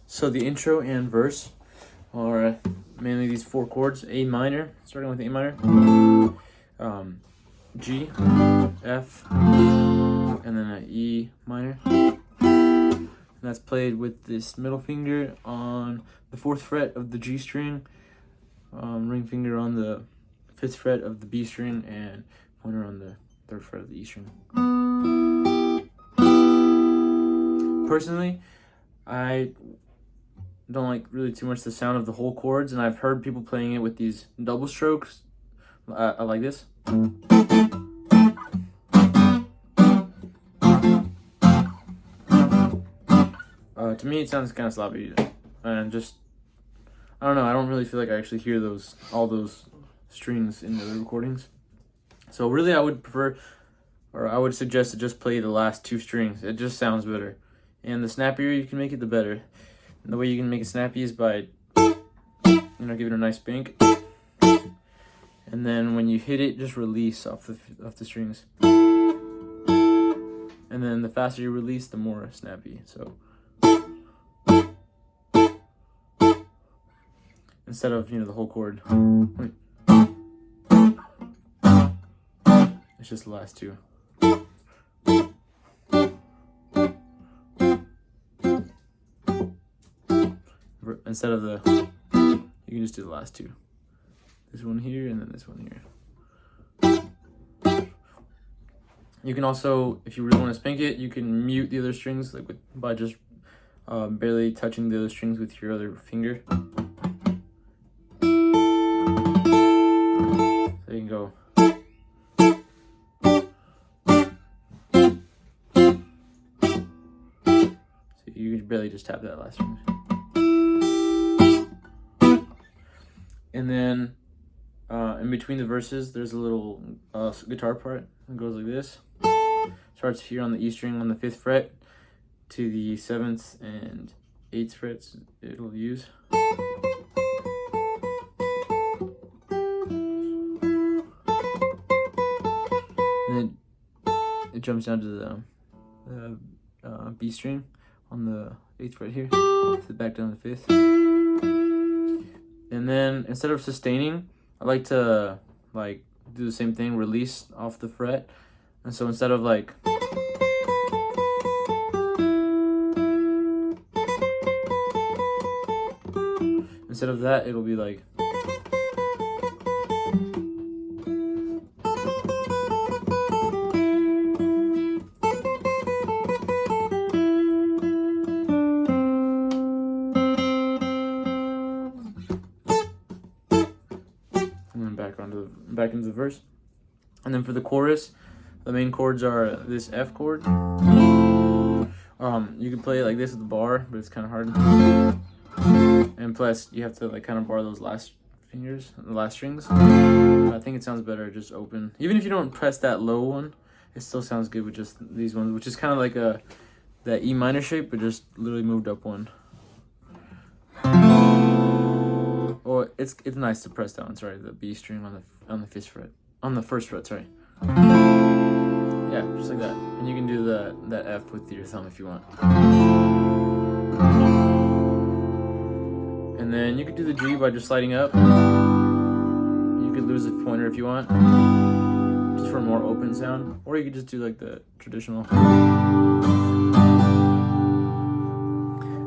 So the intro and verse are mainly these 4 chords: A minor, starting with A minor, G, F, and then an E minor. And that's played with this middle finger on the 4th fret of the G string, ring finger on the 5th fret of the B string, and pointer on the 3rd fret of the E string. Personally, I don't like really too much the sound of the whole chords, and I've heard people playing it with these double strokes. I like this. To me, it sounds kind of sloppy, and just I don't know. I don't really feel like I actually hear all those strings in the recordings. So really, I would prefer, or I would suggest to just play the last 2 strings. It just sounds better, and the snappier you can make it, the better. And the way you can make it snappy is by, give it a nice bank, and then when you hit it, just release off the strings. And then the faster you release, the more snappy. So instead of the whole chord, it's just the last 2. Instead of you can just do the last 2. This one here and then this one here. You can also, if you really want to spank it, you can mute the other strings by just barely touching the other strings with your other finger. So you can go. So you can barely just tap that last string. And then in between the verses, there's a little guitar part that goes like this. Starts here on the E string on the 5th fret to the 7th and 8th frets it'll use. And then it jumps down to the B string on the 8th fret here, so back down to the 5th. And then instead of sustaining, I like to do the same thing, release off the fret. And so instead of that, it'll be like. And then back into the verse. And then for the chorus, the main chords are this F chord. You can play it like this with the bar, but it's kind of hard. And plus, you have to kind of bar those last fingers, the last strings. I think it sounds better just open. Even if you don't press that low one, it still sounds good with just these ones, which is kind of like that E minor shape, but just literally moved up one. Or it's nice to press that one. Sorry, the B string on the 5th fret, on the 1st fret. Sorry. Yeah, just like that. And you can do that F with your thumb if you want. And then you could do the G by just sliding up. You could lose the pointer if you want, just for a more open sound. Or you could just do the traditional.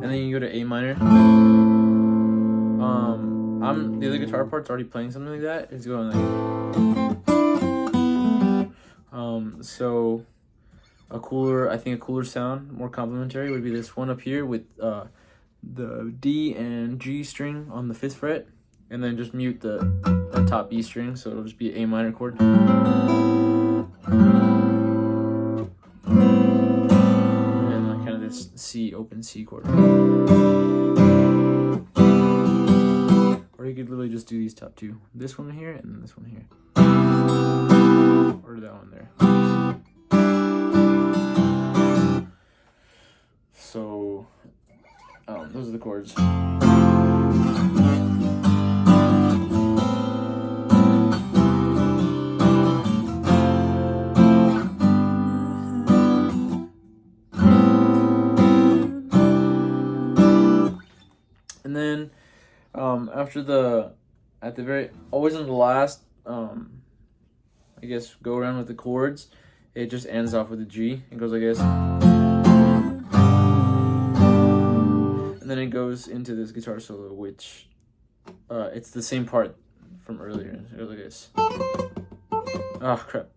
And then you can go to A minor. The other guitar part's already playing something like that. It's going so a cooler sound, more complementary, would be this one up here with the D and G string on the 5th fret, and then just mute the top E string, so it'll just be an A minor chord. And kind of this open C chord. Or you could literally just do these top 2. This one here and then this one here. Or that one there. So, those are the chords. And then after always in the last I guess go around with the chords, it just ends off with a G. It goes like this. And then it goes into this guitar solo, which it's the same part from earlier. It goes like this. Oh crap.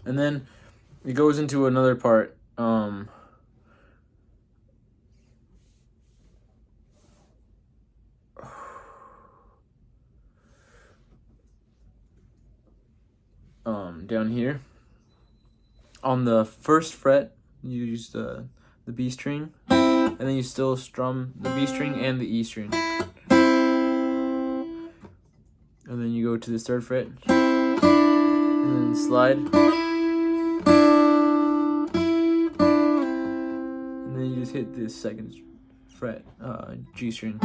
And then it goes into another part. Down here on the first fret, you use the B string, and then you still strum the B string and the E string, and then you go to the third fret, and then slide, and then you just hit this second fret, G string.